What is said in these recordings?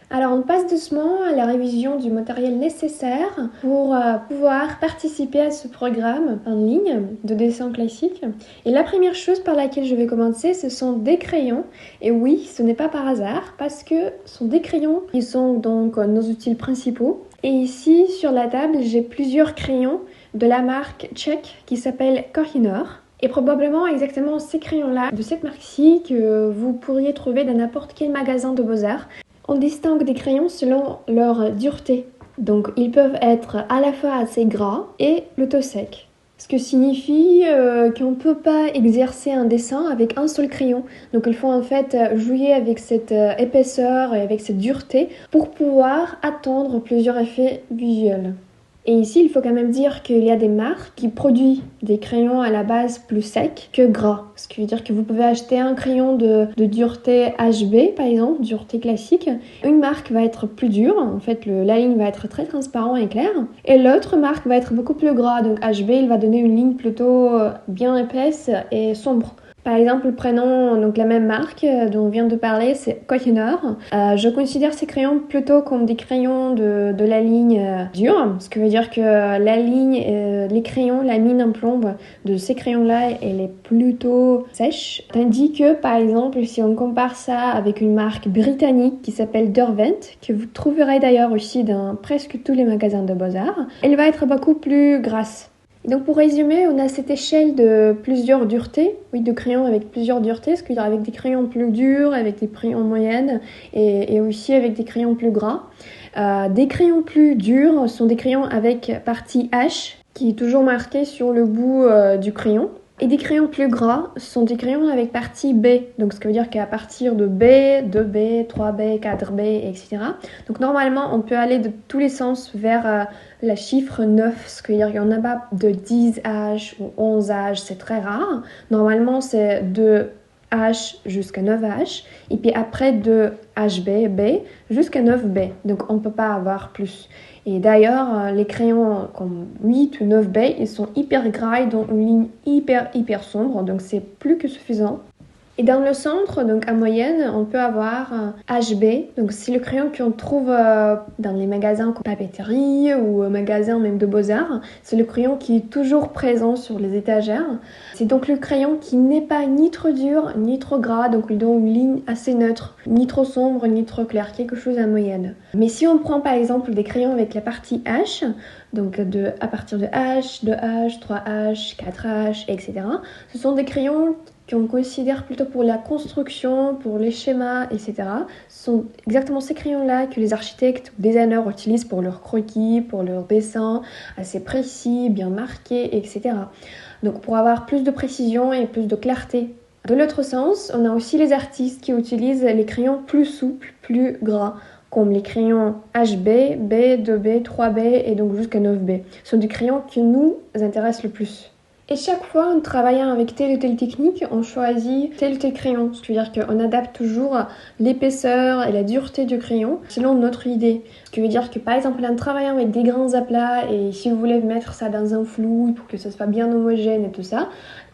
Alors on passe doucement à la révision du matériel nécessaire pour pouvoir participer à ce programme en ligne de dessin classique. Et la première chose par laquelle je vais commencer, ce sont des crayons. Et oui, ce n'est pas par hasard parce que ce sont des crayons qui sont donc nos outils principaux. Et ici sur la table, j'ai plusieurs crayons de la marque tchèque qui s'appelle Koh-i-Noor. Et probablement exactement ces crayons-là de cette marque-ci que vous pourriez trouver dans n'importe quel magasin de beaux-arts. On distingue des crayons selon leur dureté. Donc ils peuvent être à la fois assez gras et plutôt secs. Ce que signifie qu'on ne peut pas exercer un dessin avec un seul crayon. Donc il faut en fait jouer avec cette épaisseur et avec cette dureté pour pouvoir atteindre plusieurs effets visuels. Et ici, il faut quand même dire qu'il y a des marques qui produisent des crayons à la base plus secs que gras. Ce qui veut dire que vous pouvez acheter un crayon de dureté HB, par exemple, dureté classique. Une marque va être plus dure, en fait, la ligne va être très transparente et claire. Et l'autre marque va être beaucoup plus gras, donc HB, il va donner une ligne plutôt bien épaisse et sombre. Par exemple, prenons donc la même marque dont on vient de parler, c'est Koh-i-Noor. Je considère ces crayons plutôt comme des crayons de la ligne dure, ce qui veut dire que la ligne, les crayons, la mine en plomb de ces crayons-là, elle est plutôt sèche. Tandis que, par exemple, si on compare ça avec une marque britannique qui s'appelle Derwent, que vous trouverez d'ailleurs aussi dans presque tous les magasins de beaux-arts, elle va être beaucoup plus grasse. Donc pour résumer, on a cette échelle de plusieurs duretés, oui, de crayons avec plusieurs duretés, ce qui veut dire avec des crayons plus durs, avec des crayons moyennes et aussi avec des crayons plus gras. Des crayons plus durs sont des crayons avec partie H, qui est toujours marquée sur le bout du crayon. Et des crayons plus gras sont des crayons avec partie B, donc ce qui veut dire qu'à partir de B, 2B, 3B, 4B, etc. Donc normalement, on peut aller de tous les sens vers la chiffre 9, ce qui veut dire qu'il n'y en a pas de 10H ou 11H, c'est très rare. Normalement, c'est de H jusqu'à 9H, et puis après de HB, B, jusqu'à 9B. Donc on ne peut pas avoir plus. Et d'ailleurs, les crayons comme 8 ou 9B, ils sont hyper gras, ils ont une ligne hyper sombre, donc c'est plus que suffisant. Et dans le centre, donc en moyenne, on peut avoir HB. Donc c'est le crayon qu'on trouve dans les magasins comme papeterie ou magasins même de beaux-arts. C'est le crayon qui est toujours présent sur les étagères. C'est donc le crayon qui n'est pas ni trop dur ni trop gras, donc il donne une ligne assez neutre, ni trop sombre ni trop claire, quelque chose en moyenne. Mais si on prend par exemple des crayons avec la partie H, donc à partir de H, 2H, 3H, 4H, etc., ce sont des crayons qu'on considère plutôt pour la construction, pour les schémas, etc. Ce sont exactement ces crayons-là que les architectes ou designers utilisent pour leurs croquis, pour leurs dessins, assez précis, bien marqués, etc. Donc pour avoir plus de précision et plus de clarté. De l'autre sens, on a aussi les artistes qui utilisent les crayons plus souples, plus gras, comme les crayons HB, B, 2B, 3B et donc jusqu'à 9B. Ce sont des crayons qui nous intéressent le plus. Et chaque fois, en travaillant avec telle ou telle technique, on choisit tel ou tel crayon. Ce qui veut dire qu'on adapte toujours l'épaisseur et la dureté du crayon selon notre idée. Ce qui veut dire que par exemple, en travaillant avec des grains aplats et si vous voulez mettre ça dans un flou pour que ça soit bien homogène et tout ça,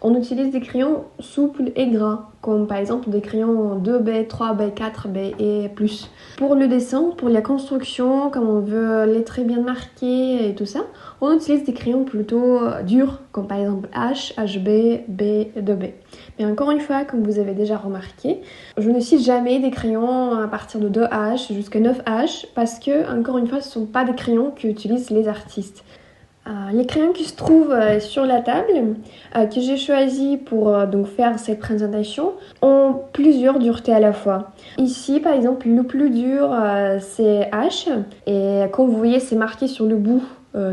on utilise des crayons souples et gras, comme par exemple des crayons 2B, 3B, 4B et plus. Pour le dessin, pour la construction, comme on veut les traits bien marqués et tout ça, on utilise des crayons plutôt durs, comme par exemple H, HB, B, 2B. Mais encore une fois, comme vous avez déjà remarqué, je ne cite jamais des crayons à partir de 2H jusqu'à 9H parce que, encore une fois, ce ne sont pas des crayons qu'utilisent les artistes. Les crayons qui se trouvent sur la table, que j'ai choisi pour donc faire cette présentation, ont plusieurs duretés à la fois. Ici, par exemple, le plus dur, c'est H, et comme vous voyez, c'est marqué sur le bout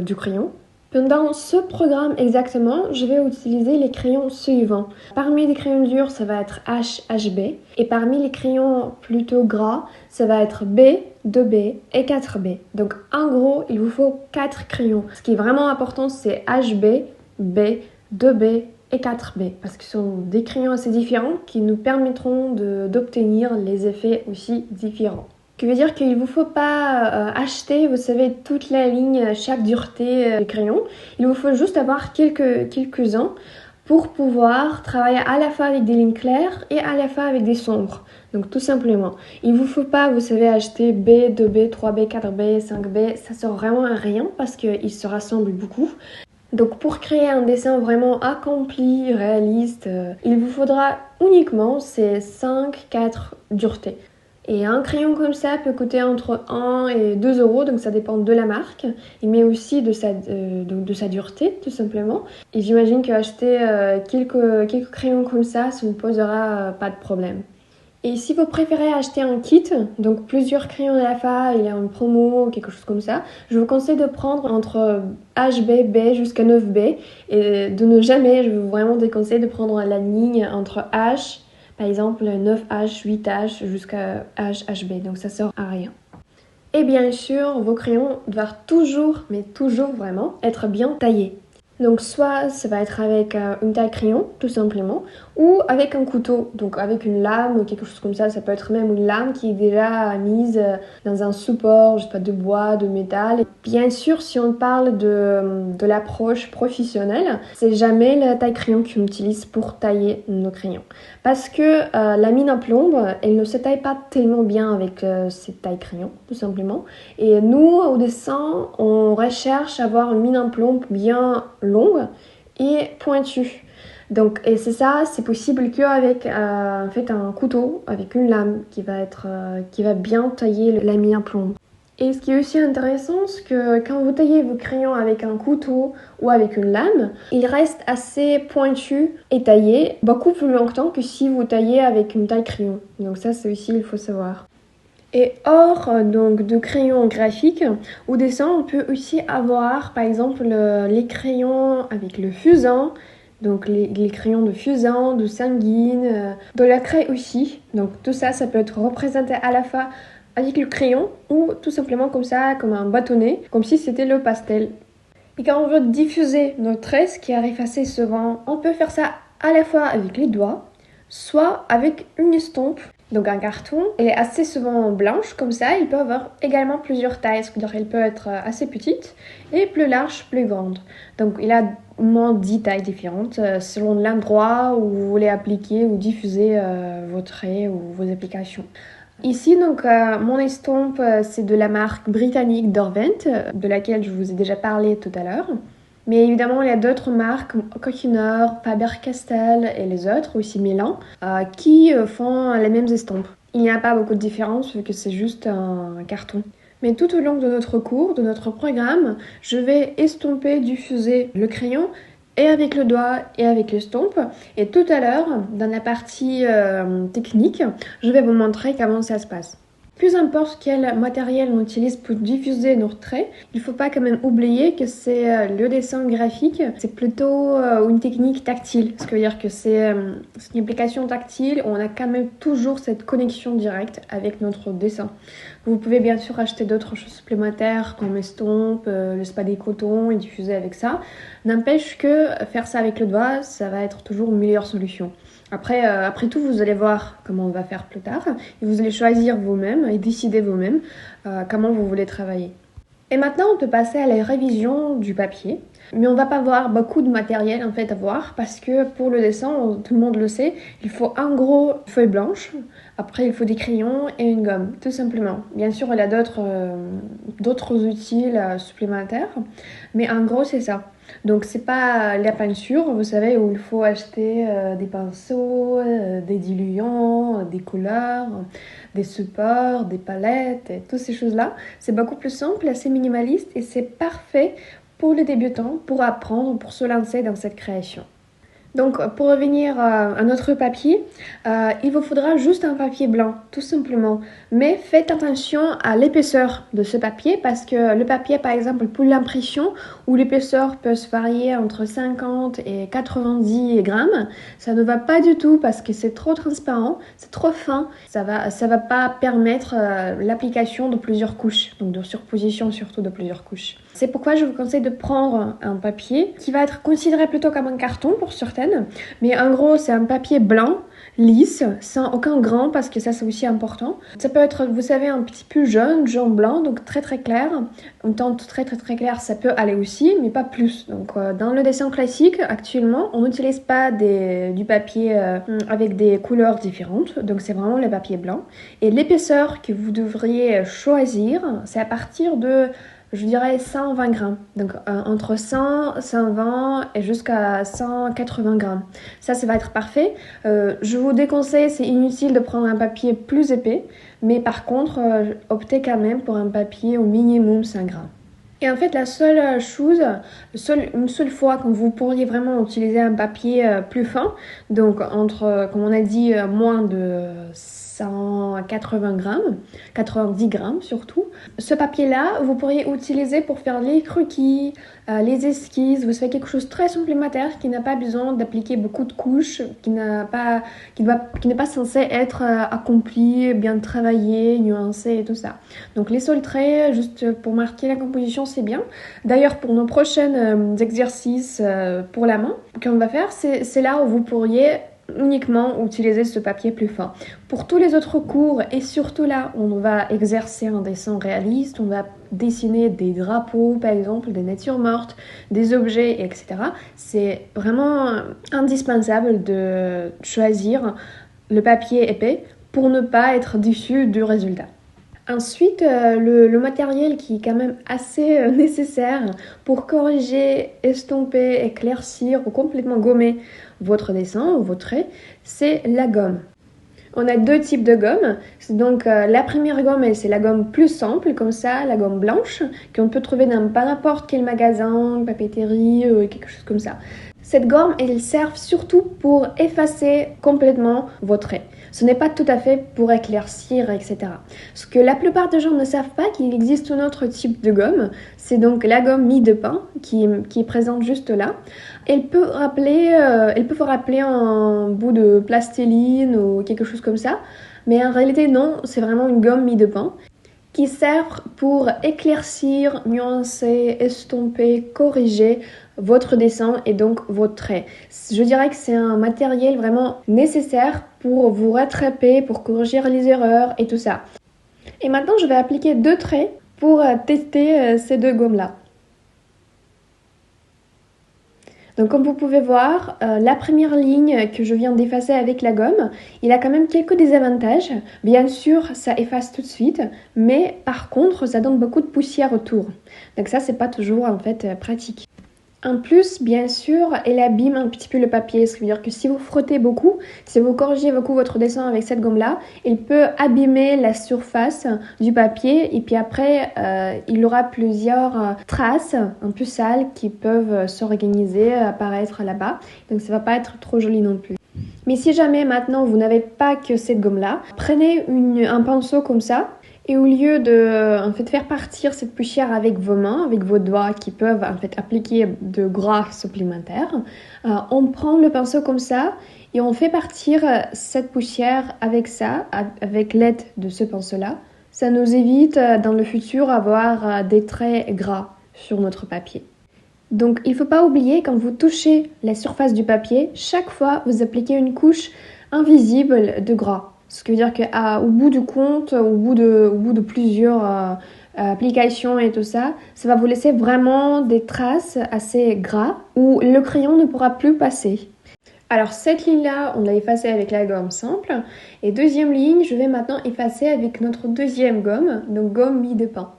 du crayon. Pendant ce programme exactement, je vais utiliser les crayons suivants. Parmi les crayons durs, ça va être H, HB. Et parmi les crayons plutôt gras, ça va être B, 2B et 4B. Donc en gros, il vous faut 4 crayons. Ce qui est vraiment important, c'est HB, B, 2B et 4B. Parce que ce sont des crayons assez différents qui nous permettront d'obtenir les effets aussi différents. Ce qui veut dire qu'il ne vous faut pas acheter, vous savez, toute la ligne, chaque dureté du crayon. Il vous faut juste avoir quelques-uns pour pouvoir travailler à la fois avec des lignes claires et à la fois avec des sombres. Donc tout simplement, il ne vous faut pas, vous savez, acheter B, 2B, 3B, 4B, 5B, ça sert vraiment à rien parce qu'ils se rassemblent beaucoup. Donc pour créer un dessin vraiment accompli, réaliste, il vous faudra uniquement ces 5-4 duretés. Et un crayon comme ça peut coûter entre 1 et 2 euros, donc ça dépend de la marque, mais aussi de sa dureté, tout simplement. Et j'imagine qu'acheter quelques crayons comme ça ne posera pas de problème. Et si vous préférez acheter un kit, donc plusieurs crayons à la fois, il y a une promo, quelque chose comme ça, je vous conseille de prendre entre HB, B jusqu'à 9B et de ne jamais, je vous vraiment déconseille de prendre la ligne entre H, par exemple 9H, 8H jusqu'à HB, donc ça sert à rien. Et bien sûr, vos crayons doivent toujours, mais toujours vraiment, être bien taillés. Donc soit ça va être avec une taille crayon, tout simplement, ou avec un couteau, donc avec une lame ou quelque chose comme ça. Ça peut être même une lame qui est déjà mise dans un support, je sais pas, de bois, de métal. Et bien sûr, si on parle de l'approche professionnelle, c'est jamais la taille crayon qu'on utilise pour tailler nos crayons. Parce que la mine à plomb, elle ne se taille pas tellement bien avec cette taille crayon, tout simplement. Et nous, au dessin, on recherche à avoir une mine à plomb bien longue et pointue. Donc, et c'est ça, c'est possible qu'avec en fait, un couteau, avec une lame qui va bien tailler la mine à plomb. Et ce qui est aussi intéressant, c'est que quand vous taillez vos crayons avec un couteau ou avec une lame, il reste assez pointu et taillé beaucoup plus longtemps que si vous taillez avec une taille crayon. Donc ça, c'est aussi, il faut savoir. Et hors donc de crayons graphiques, au dessin, on peut aussi avoir par exemple les crayons avec le fusain, donc les crayons de fusain, de sanguine, de la craie aussi. Donc tout ça, ça peut être représenté à la fois avec le crayon ou tout simplement comme ça, comme un bâtonnet, comme si c'était le pastel. Et quand on veut diffuser notre trait, ce qui arrive assez souvent, on peut faire ça à la fois avec les doigts, soit avec une estompe. Donc un carton, elle est assez souvent blanche comme ça, il peut avoir également plusieurs tailles, c'est-à-dire elle peut être assez petite et plus large, plus grande. Donc il a au moins 10 tailles différentes selon l'endroit où vous voulez appliquer ou diffuser vos traits ou vos applications. Ici, donc, mon estompe, c'est de la marque britannique Derwent, de laquelle je vous ai déjà parlé tout à l'heure. Mais évidemment, il y a d'autres marques comme Coquiner, Faber-Castell et les autres, aussi Milan, qui font les mêmes estampes. Il n'y a pas beaucoup de différence vu que c'est juste un carton. Mais tout au long de notre cours, de notre programme, je vais estomper, diffuser le crayon et avec le doigt et avec l'estompe. Et tout à l'heure, dans la partie technique, je vais vous montrer comment ça se passe. Peu importe quel matériel on utilise pour diffuser nos traits, il ne faut pas quand même oublier que c'est le dessin graphique, c'est plutôt une technique tactile. Ce qui veut dire que c'est une application tactile, on a quand même toujours cette connexion directe avec notre dessin. Vous pouvez bien sûr acheter d'autres choses supplémentaires comme estompe, le spray coton et diffuser avec ça. N'empêche que faire ça avec le doigt, ça va être toujours une meilleure solution. Après tout, vous allez voir comment on va faire plus tard et vous allez choisir vous-même et décider vous-même comment vous voulez travailler. Et maintenant, on peut passer à la révision du papier. Mais on va pas voir beaucoup de matériel en fait à voir parce que pour le dessin, tout le monde le sait, il faut un gros feuille blanche. Après, il faut des crayons et une gomme, tout simplement. Bien sûr, il y a d'autres outils supplémentaires, mais en gros, c'est ça. Donc, c'est pas la peinture, vous savez, où il faut acheter des pinceaux, des diluants, des couleurs, des supports, des palettes, et toutes ces choses-là. C'est beaucoup plus simple, assez minimaliste et c'est parfait pour les débutants, pour apprendre, pour se lancer dans cette création. Donc pour revenir à notre papier, il vous faudra juste un papier blanc, tout simplement. Mais faites attention à l'épaisseur de ce papier parce que le papier, par exemple, pour l'impression, où l'épaisseur peut se varier entre 50 et 90 grammes, ça ne va pas du tout parce que c'est trop transparent, c'est trop fin. Ça va pas permettre l'application de plusieurs couches, donc de surposition surtout de plusieurs couches. C'est pourquoi je vous conseille de prendre un papier qui va être considéré plutôt comme un carton pour certaines, mais en gros c'est un papier blanc lisse, sans aucun grain, parce que ça c'est aussi important. Ça peut être, vous savez, un petit peu jaune, jaune blanc, donc très très clair. Une teinte très très très claire, ça peut aller aussi, mais pas plus. Donc dans le dessin classique, actuellement, on n'utilise pas du papier avec des couleurs différentes, donc c'est vraiment le papier blanc. Et l'épaisseur que vous devriez choisir, c'est à partir de, je dirais, 120 grammes. Donc entre 100, 120 et jusqu'à 180 grammes. Ça va être parfait. Je vous déconseille, c'est inutile de prendre un papier plus épais, mais par contre, optez quand même pour un papier au minimum 5 grammes. Et en fait, la seule chose, une seule fois quand vous pourriez vraiment utiliser un papier plus fin, donc entre, comme on a dit, moins de 180 grammes, 90 grammes surtout. Ce papier-là, vous pourriez utiliser pour faire les croquis, les esquisses. Vous savez, quelque chose de très supplémentaire qui n'a pas besoin d'appliquer beaucoup de couches, qui n'est pas censé être accompli, bien travaillé, nuancé et tout ça. Donc les seuls traits, juste pour marquer la composition, c'est bien. D'ailleurs, pour nos prochains exercices pour la main qu'on va faire, c'est là où vous pourriez uniquement utiliser ce papier plus fin. Pour tous les autres cours, et surtout là, on va exercer un dessin réaliste, on va dessiner des drapeaux, par exemple, des natures mortes, des objets, etc. C'est vraiment indispensable de choisir le papier épais pour ne pas être déçu du résultat. Ensuite, le matériel qui est quand même assez nécessaire pour corriger, estomper, éclaircir ou complètement gommer votre dessin ou vos traits, c'est la gomme. On a deux types de gomme. Donc la première gomme, c'est la gomme plus simple, comme ça, la gomme blanche, qu'on peut trouver dans pas n'importe quel magasin, papeterie, quelque chose comme ça. Cette gomme, elle sert surtout pour effacer complètement vos traits. Ce n'est pas tout à fait pour éclaircir, etc. Ce que la plupart des gens ne savent pas, qu'il existe un autre type de gomme. C'est donc la gomme mie de pain qui est présente juste là. Elle peut vous rappeler un bout de plastiline ou quelque chose comme ça. Mais en réalité, non, c'est vraiment une gomme mie de pain qui sert pour éclaircir, nuancer, estomper, corriger votre dessin et donc vos traits. Je dirais que c'est un matériel vraiment nécessaire pour vous rattraper, pour corriger les erreurs et tout ça. Et maintenant, je vais appliquer deux traits pour tester ces deux gommes-là. Donc comme vous pouvez voir, la première ligne que je viens d'effacer avec la gomme, il a quand même quelques désavantages. Bien sûr, ça efface tout de suite, mais par contre, ça donne beaucoup de poussière autour. Donc ça, c'est pas toujours en fait pratique. En plus, bien sûr, elle abîme un petit peu le papier, ce qui veut dire que si vous frottez beaucoup, si vous corrigez beaucoup votre dessin avec cette gomme-là, il peut abîmer la surface du papier et puis après, il aura plusieurs traces un peu sales qui peuvent s'organiser, apparaître là-bas. Donc ça va pas être trop joli non plus. Mais si jamais maintenant vous n'avez pas que cette gomme-là, prenez un pinceau comme ça. Et au lieu de faire partir cette poussière avec vos mains, avec vos doigts qui peuvent appliquer de gras supplémentaires, on prend le pinceau comme ça et on fait partir cette poussière avec ça, avec l'aide de ce pinceau-là. Ça nous évite dans le futur d'avoir des traits gras sur notre papier. Donc il ne faut pas oublier, quand vous touchez la surface du papier, chaque fois vous appliquez une couche invisible de gras. Ce qui veut dire qu'au bout du compte, au bout de plusieurs applications et tout ça, ça va vous laisser vraiment des traces assez gras où le crayon ne pourra plus passer. Alors cette ligne-là, on l'a effacée avec la gomme simple. Et deuxième ligne, je vais maintenant effacer avec notre deuxième gomme, donc gomme mie de pain.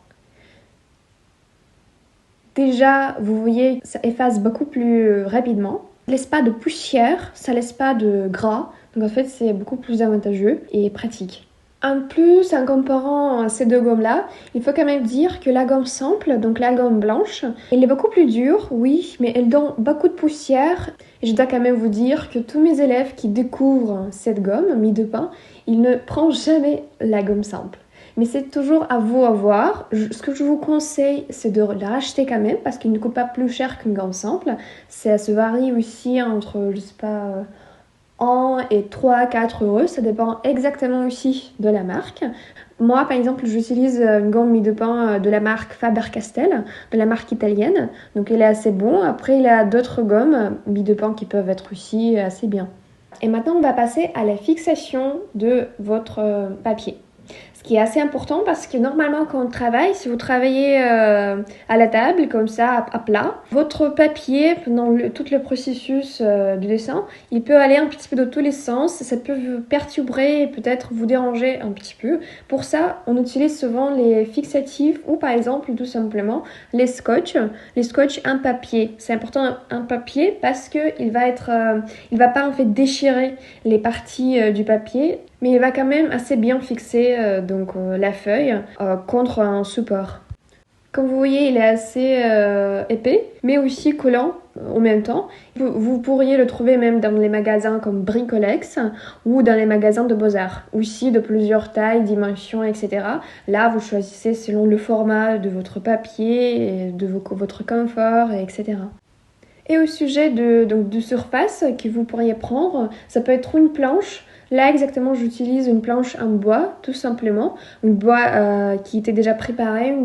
Déjà, vous voyez, ça efface beaucoup plus rapidement. Ça laisse pas de poussière, ça laisse pas de gras. Donc en fait, c'est beaucoup plus avantageux et pratique. En plus, en comparant ces deux gommes-là, il faut quand même dire que la gomme simple, donc la gomme blanche, elle est beaucoup plus dure, oui, mais elle donne beaucoup de poussière. Et je dois quand même vous dire que tous mes élèves qui découvrent cette gomme, mie de pain, ils ne prennent jamais la gomme simple. Mais c'est toujours à vous à voir. Ce que je vous conseille, c'est de la racheter quand même, parce qu'il ne coûte pas plus cher qu'une gomme simple. Ça se varie aussi entre, je sais pas, 1 et 3, 4 euros. Ça dépend exactement aussi de la marque. Moi, par exemple, j'utilise une gomme mie de pain de la marque Faber-Castell, de la marque italienne. Donc, elle est assez bon. Après, il y a d'autres gommes mie de pain qui peuvent être aussi assez bien. Et maintenant, on va passer à la fixation de votre papier. Ce qui est assez important parce que normalement quand on travaille, si vous travaillez à la table comme ça à plat, votre papier pendant tout le processus du dessin, il peut aller un petit peu dans tous les sens, ça peut vous perturber et peut-être vous déranger un petit peu. Pour ça, on utilise souvent les fixatifs ou par exemple tout simplement les scotch un papier. C'est important un papier parce que il va pas en fait déchirer les parties du papier, mais il va quand même assez bien fixer la feuille contre un support. Comme vous voyez, il est assez épais, mais aussi collant en même temps. Vous pourriez le trouver même dans les magasins comme Bricolex ou dans les magasins de Beaux-Arts, aussi de plusieurs tailles, dimensions, etc. Là, vous choisissez selon le format de votre papier, et de votre confort, etc. Et au sujet de surface que vous pourriez prendre, ça peut être une planche. Là exactement, j'utilise une planche en bois, tout simplement. Un bois qui était déjà préparé,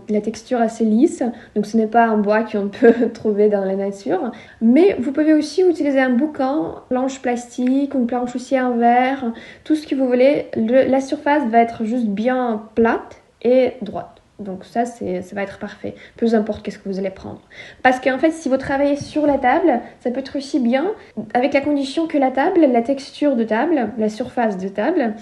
la texture assez lisse. Donc ce n'est pas un bois qu'on peut trouver dans la nature. Mais vous pouvez aussi utiliser un boucan, planche plastique, une planche aussi en verre, tout ce que vous voulez. La surface va être juste bien plate et droite. Donc ça va être parfait, peu importe qu'est-ce que vous allez prendre. Parce qu'en fait, si vous travaillez sur la table, ça peut être aussi bien avec la condition que la table, la texture de table, la surface de table,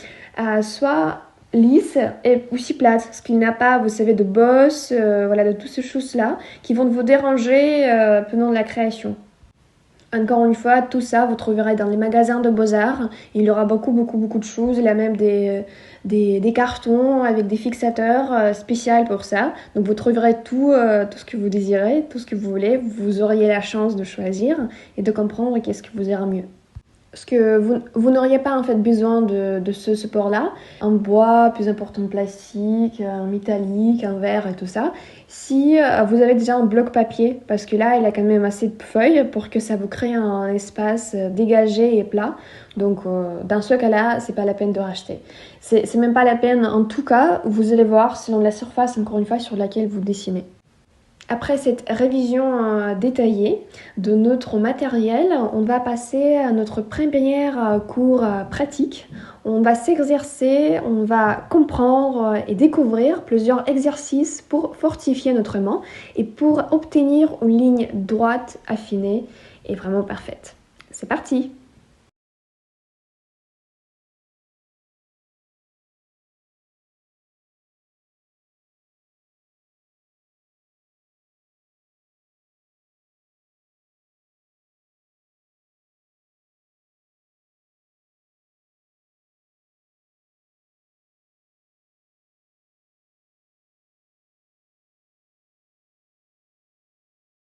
soit lisse et aussi plate. Ce qu'il n'y a pas, vous savez, de bosses, de toutes ces choses-là qui vont vous déranger pendant la création. Encore une fois, tout ça, vous trouverez dans les magasins de Beaux-Arts. Il y aura beaucoup de choses. Il y a même des cartons avec des fixateurs spéciaux pour ça. Donc vous trouverez tout ce que vous désirez, tout ce que vous voulez. Vous auriez la chance de choisir et de comprendre qu'est-ce qui vous ira mieux. Parce que vous n'auriez pas en fait besoin de ce support-là, en bois, plus important en plastique, en métallique, en verre et tout ça, si vous avez déjà un bloc papier, parce que là, il a quand même assez de feuilles pour que ça vous crée un espace dégagé et plat. Donc, dans ce cas-là, c'est pas la peine de racheter. C'est même pas la peine, en tout cas, vous allez voir selon la surface, encore une fois, sur laquelle vous dessinez. Après cette révision détaillée de notre matériel, on va passer à notre premier cours pratique. On va s'exercer, on va comprendre et découvrir plusieurs exercices pour fortifier notre main et pour obtenir une ligne droite, affinée et vraiment parfaite. C'est parti!